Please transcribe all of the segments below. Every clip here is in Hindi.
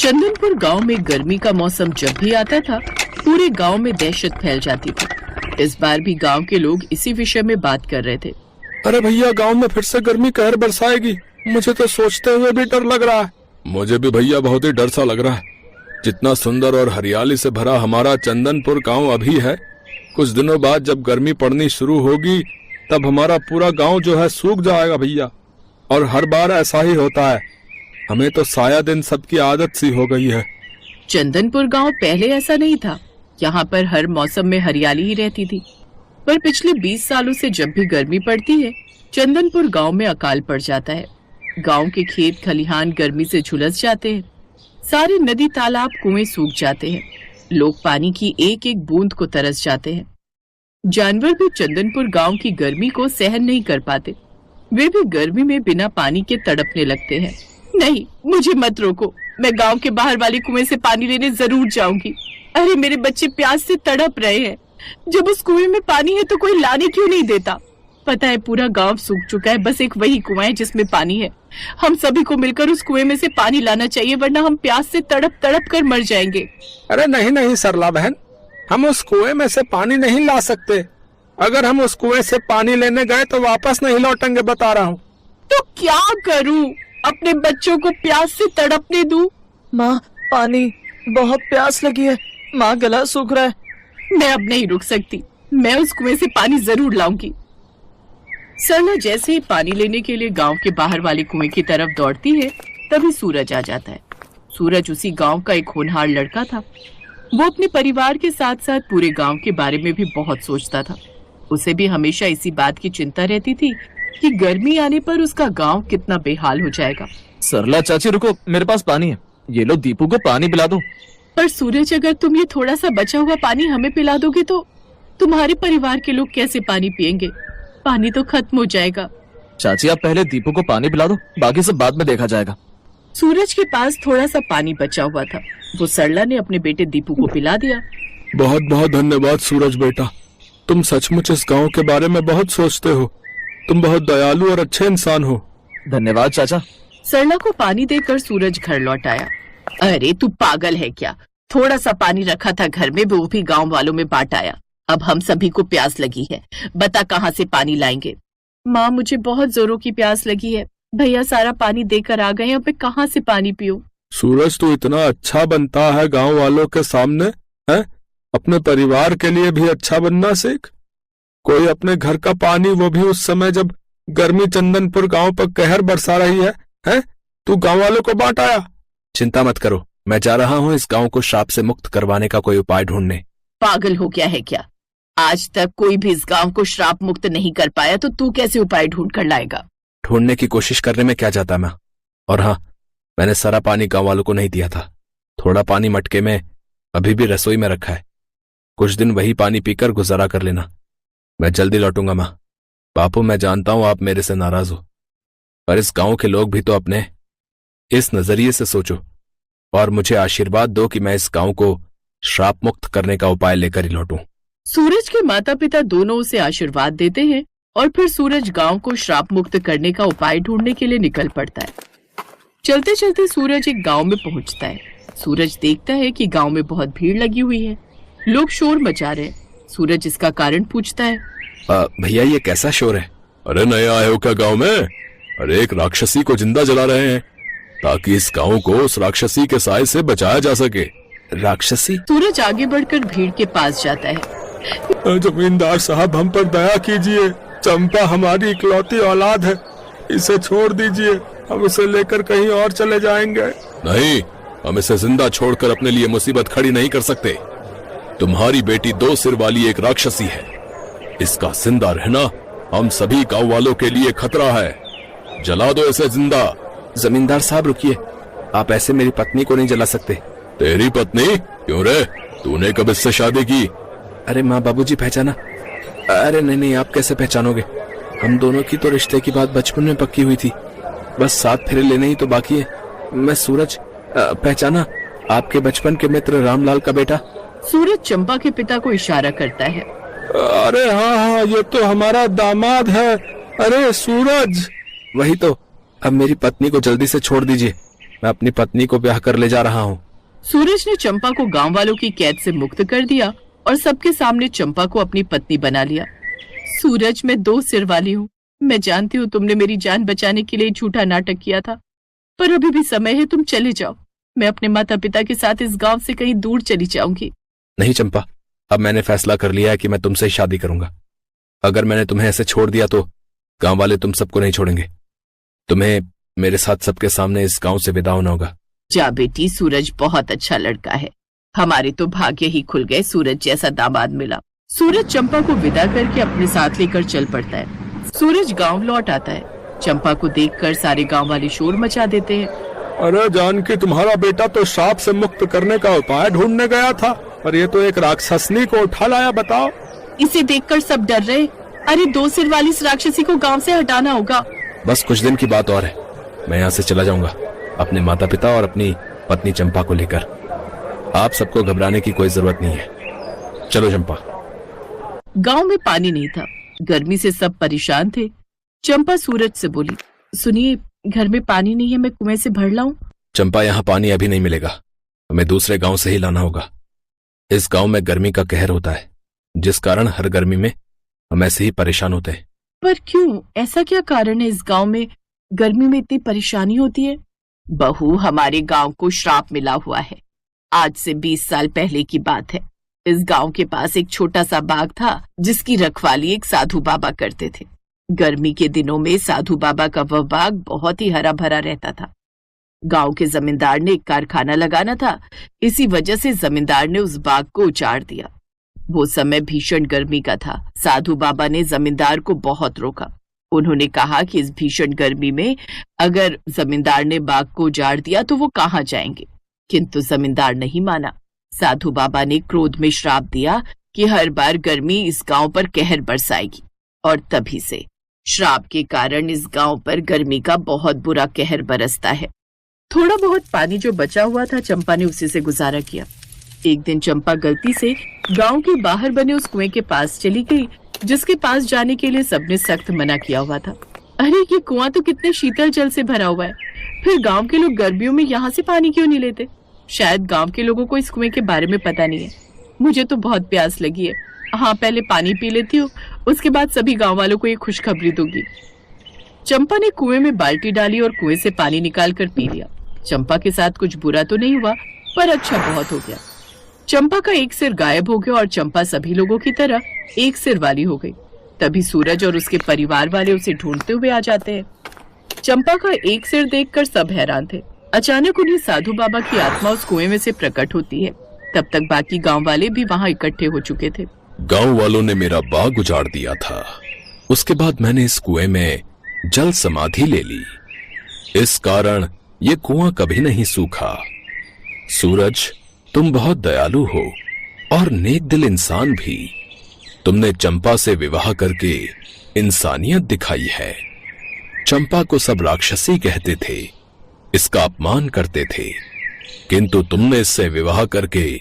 चंदनपुर गांव में गर्मी का मौसम जब भी आता था, पूरे गांव में दहशत फैल जाती थी। इस बार भी गांव के लोग इसी विषय में बात कर रहे थे। अरे भैया, गांव में फिर से गर्मी कहर बरसाएगी। मुझे तो सोचते हुए भी डर लग रहा है। मुझे भी भैया बहुत ही डर सा लग रहा है। जितना सुंदर और हरियाली से भरा हमारा चंदनपुर गांव अभी है, कुछ दिनों बाद जब गर्मी पड़नी शुरू होगी तब हमारा पूरा गांव जो है सूख जाएगा भैया। और हर बार ऐसा ही होता है। हमें तो शायद इन सबकी आदत सी हो गई है। चंदनपुर गांव पहले ऐसा नहीं था। यहाँ पर हर मौसम में हरियाली ही रहती थी, पर पिछले 20 सालों से जब भी गर्मी पड़ती है, चंदनपुर गांव में अकाल पड़ जाता है। गांव के खेत खलिहान गर्मी से झुलस जाते हैं। सारे नदी तालाब कुएं सूख जाते हैं। लोग पानी की एक एक बूंद को तरस जाते हैं। जानवर भी चंदनपुर गांव की गर्मी को सहन नहीं कर पाते। वे भी गर्मी में बिना पानी के तड़पने लगते हैं। नहीं, मुझे मत रोको, मैं गांव के बाहर वाले कुएं से पानी लेने जरूर जाऊंगी। अरे मेरे बच्चे प्यास से तड़प रहे हैं। जब उस कुएं में पानी है तो कोई लाने क्यों नहीं देता? पता है पूरा गांव सूख चुका है, बस एक वही कुआं है जिसमें पानी है। हम सभी को मिलकर उस कुएं में से पानी लाना चाहिए, वरना हम प्यास से तड़प तड़प कर मर जाएंगे। अरे नहीं नहीं सरला बहन, हम उस कुएं में से पानी नहीं ला सकते। अगर हम उस कुएं से पानी लेने गए तो वापस नहीं लौटेंगे, बता रहा हूँ। तो क्या करूँ? अपने बच्चों को प्यास से तड़पने दूं? माँ, पानी, बहुत प्यास लगी है। माँ, गला सूख रहा है। मैं अब नहीं रुक सकती, मैं उस कुएं से पानी जरूर लाऊंगी। सरला जैसे ही पानी लेने के लिए गांव के बाहर वाले कुएं की तरफ दौड़ती है, तभी सूरज आ जाता है। सूरज उसी गांव का एक होनहार लड़का था। वो अपने परिवार के साथ साथ पूरे गांव के बारे में भी बहुत सोचता था। उसे भी हमेशा इसी बात की चिंता रहती थी कि गर्मी आने पर उसका गांव कितना बेहाल हो जाएगा। सरला चाची रुको, मेरे पास पानी है। ये लो, दीपू को पानी पिला दो। पर सूरज, अगर तुम ये थोड़ा सा बचा हुआ पानी हमें पिला दोगे तो तुम्हारे परिवार के लोग कैसे पानी पिएंगे? पानी तो खत्म हो जाएगा। चाची, आप पहले दीपू को पानी पिला दो, बाकी सब बाद में देखा जाएगा। सूरज के पास थोड़ा सा पानी बचा हुआ था। वो सरला ने अपने बेटे दीपू को पिला दिया। बहुत बहुत धन्यवाद सूरज बेटा, तुम सचमुच इस गांव के बारे में बहुत सोचते हो। तुम बहुत दयालु और अच्छे इंसान हो। धन्यवाद चाचा। सरला को पानी देकर सूरज घर लौट आया। अरे तू पागल है क्या? थोड़ा सा पानी रखा था घर में, वो भी गांव वालों में बांट आया। अब हम सभी को प्यास लगी है, बता कहाँ से पानी लाएंगे? माँ, मुझे बहुत जोरों की प्यास लगी है। भैया सारा पानी देकर आ गए, अब मैं कहाँ से पानी पीऊं? सूरज, तू इतना अच्छा बनता है गांव वालों के सामने, है? अपने परिवार के लिए भी अच्छा बनना सीख। कोई अपने घर का पानी, वो भी उस समय जब गर्मी चंदनपुर गांव पर कहर बरसा रही है? तू गांव वालों को बांट आया। चिंता मत करो, मैं जा रहा हूँ इस गांव को श्राप से मुक्त करवाने का कोई उपाय ढूंढने। पागल हो गया है क्या? आज तक कोई भी इस गांव को श्राप मुक्त नहीं कर पाया, तो तू कैसे उपाय ढूंढ कर लाएगा? ढूंढने की कोशिश करने में क्या जाता मैं। और हाँ, मैंने सारा पानी गांव वालों को नहीं दिया था। थोड़ा पानी मटके में अभी भी रसोई में रखा है। कुछ दिन वही पानी पीकर गुजारा कर लेना। मैं जल्दी लौटूंगा माँ। बापू, मैं जानता हूं आप मेरे से नाराज हो, पर इस गांव के लोग भी तो अपने इस नजरिए से सोचो और मुझे आशीर्वाद दो कि मैं इस गांव को श्राप मुक्त करने का उपाय लेकर ही लौटूं। सूरज के माता पिता दोनों उसे आशीर्वाद देते हैं और फिर सूरज गांव को श्राप मुक्त करने का उपाय ढूंढने के लिए निकल पड़ता है। चलते चलते सूरज एक गांव में पहुंचता है। सूरज देखता है कि गांव में बहुत भीड़ लगी हुई है, लोग शोर मचा रहे हैं। सूरज इसका कारण पूछता है। भैया, ये कैसा शोर है? अरे नए आए हो क्या गांव में? अरे एक राक्षसी को जिंदा जला रहे हैं ताकि इस गांव को उस राक्षसी के साए से बचाया जा सके। राक्षसी? सूरज आगे बढ़कर भीड़ के पास जाता है। जमींदार साहब, हम पर दया कीजिए। चंपा हमारी इकलौती औलाद है, इसे छोड़ दीजिए, हम इसे लेकर कहीं और चले जाएंगे। नहीं, हम इसे जिंदा छोड़कर अपने लिए मुसीबत खड़ी नहीं कर सकते। तुम्हारी बेटी 2 सिर वाली एक राक्षसी है, इसका जिंदा रहना हम सभी गांव वालों के लिए खतरा है। जला दो इसे जिंदा। जमींदार साहब रुकिए, आप ऐसे मेरी पत्नी को नहीं जला सकते। तेरी पत्नी? क्यों रे, तूने कब इससे शादी की? अरे माँ बाबूजी पहचाना? अरे नहीं नहीं, आप कैसे पहचानोगे? हम दोनों की तो रिश्ते की बात बचपन में पक्की हुई थी, बस 7 फेरे लेने ही तो बाकी है। मैं सूरज, पहचाना? आपके बचपन के मित्र रामलाल का बेटा। सूरज चंपा के पिता को इशारा करता है। अरे हाँ, ये तो हमारा दामाद है। अरे सूरज! वही तो। अब मेरी पत्नी को जल्दी से छोड़ दीजिए, मैं अपनी पत्नी को ब्याह कर ले जा रहा हूँ। सूरज ने चंपा को गांव वालों की कैद से मुक्त कर दिया और सबके सामने चंपा को अपनी पत्नी बना लिया। सूरज, मैं 2 सिर वाली हूँ। मैं जानती हूँ तुमने मेरी जान बचाने के लिए झूठा नाटक किया था, पर अभी भी समय है, तुम चले जाओ। मैं अपने माता पिता के साथ इस गांव से कहीं दूर चली जाऊंगी। नहीं चंपा, अब मैंने फैसला कर लिया है कि मैं तुमसे ही शादी करूंगा। अगर मैंने तुम्हें ऐसे छोड़ दिया तो गांव वाले तुम सबको नहीं छोड़ेंगे। तुम्हें मेरे साथ सबके सामने इस गांव से विदा होना होगा। जा बेटी, सूरज बहुत अच्छा लड़का है। हमारे तो भाग्य ही खुल गए, सूरज जैसा दामाद मिला। सूरज चंपा को विदा करके अपने साथ लेकर चल पड़ता है। सूरज गांव लौट आता है। चंपा को देखकर सारे गांव वाले शोर मचा देते हैं। अरे जानकी, तुम्हारा बेटा तो श्राप से मुक्त करने का उपाय ढूंढने गया था, पर ये तो एक राक्षसनी को उठा लाया। बताओ। इसे देखकर सब डर रहे। अरे 2 सिर वाली इस राक्षसी को गांव से हटाना होगा। बस कुछ दिन की बात और है, मैं यहाँ से चला जाऊंगा अपने माता पिता और अपनी पत्नी चंपा को लेकर। आप सबको घबराने की कोई जरूरत नहीं है। चलो चंपा। गांव में पानी नहीं था। गर्मी से सब परेशान थे। चंपा सूरज से बोली, सुनिए, घर में पानी नहीं है, मैं कुएं से भर लाऊं? चंपा, यहाँ पानी अभी नहीं मिलेगा, हमें दूसरे गांव से ही लाना होगा। इस गांव में गर्मी का कहर होता है, जिस कारण हर गर्मी में हम ऐसे ही परेशान होते हैं। पर क्यों? ऐसा क्या कारण है इस गांव में गर्मी में इतनी परेशानी होती है? बहू, हमारे गांव को श्राप मिला हुआ है। आज से 20 साल पहले की बात है। इस गांव के पास एक छोटा सा बाग था, जिसकी रखवाली एक साधु बाबा करते थे। गर्मी के दिनों में साधु बाबा का वह बाग बहुत ही हरा भरा रहता था। गांव के जमींदार ने एक कारखाना लगाना था, इसी वजह से जमींदार ने उस बाग को उजाड़ दिया। वो समय भीषण गर्मी का था। साधु बाबा ने जमींदार को बहुत रोका। उन्होंने कहा कि इस भीषण गर्मी में अगर जमींदार ने बाग को उजाड़ दिया तो वो कहाँ जाएंगे, किंतु जमींदार नहीं माना। साधु बाबा ने क्रोध में श्राप दिया कि हर बार गर्मी इस गांव पर कहर बरसाएगी, और तभी से श्राप के कारण इस गांव पर गर्मी का बहुत बुरा कहर बरसता है। थोड़ा बहुत पानी जो बचा हुआ था, चंपा ने उसी से गुजारा किया। एक दिन चंपा गलती से गांव के बाहर बने उस कुएं के पास चली गई, जिसके पास जाने के लिए सबने सख्त मना किया हुआ था। अरे ये कुआं तो कितने शीतल जल से भरा हुआ है, फिर गांव के लोग गर्मियों में यहाँ से पानी क्यों नहीं लेते? शायद गांव के लोगों को इस कुएं के बारे में पता नहीं है। मुझे तो बहुत प्यास लगी है। हाँ, पहले पानी पी लेती हूँ, उसके बाद सभी गांव वालों को ये खुशखबरी दूंगी। चंपा ने कुएं में बाल्टी डाली और कुएं से पानी निकाल कर पी लिया। चंपा के साथ कुछ बुरा तो नहीं हुआ, पर अच्छा बहुत हो गया। चंपा का एक सिर गायब हो गया और चंपा सभी लोगों की तरह एक सिर वाली हो गई। तभी सूरज और उसके परिवार वाले उसे ढूंढते हुए आ जाते हैं। चंपा का एक सिर देखकर सब हैरान थे। अचानक उन्हें साधु बाबा की आत्मा उस कुएं में से प्रकट होती है। तब तक बाकी गांव वाले भी वहां इकट्ठे हो चुके थे। गांव वालों ने मेरा बाग उजाड़ दिया था, उसके बाद मैंने इस कुएं में जल समाधि ले ली। इस कारण ये कुआं कभी नहीं सूखा। सूरज, तुम बहुत दयालु हो और नेक दिल इंसान भी। तुमने चंपा से विवाह करके इंसानियत दिखाई है। चंपा को सब राक्षसी कहते थे, इसका अपमान करते थे, किंतु तुमने इससे विवाह करके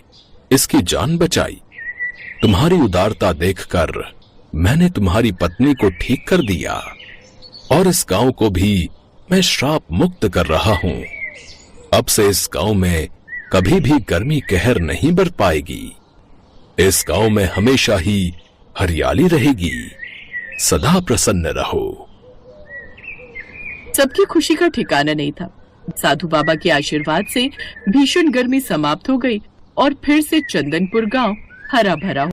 इसकी जान बचाई। तुम्हारी उदारता देखकर मैंने तुम्हारी पत्नी को ठीक कर दिया और इस गांव को भी मैं श्राप मुक्त कर रहा हूं। अब से इस गांव में कभी भी गर्मी कहर नहीं बर पाएगी। इस गांव में हमेशा ही हरियाली रहेगी। सदा प्रसन्न रहो। सबकी खुशी का ठिकाना नहीं था। साधु बाबा के आशीर्वाद से भीषण गर्मी समाप्त हो गई और फिर से चंदनपुर गांव हरा भरा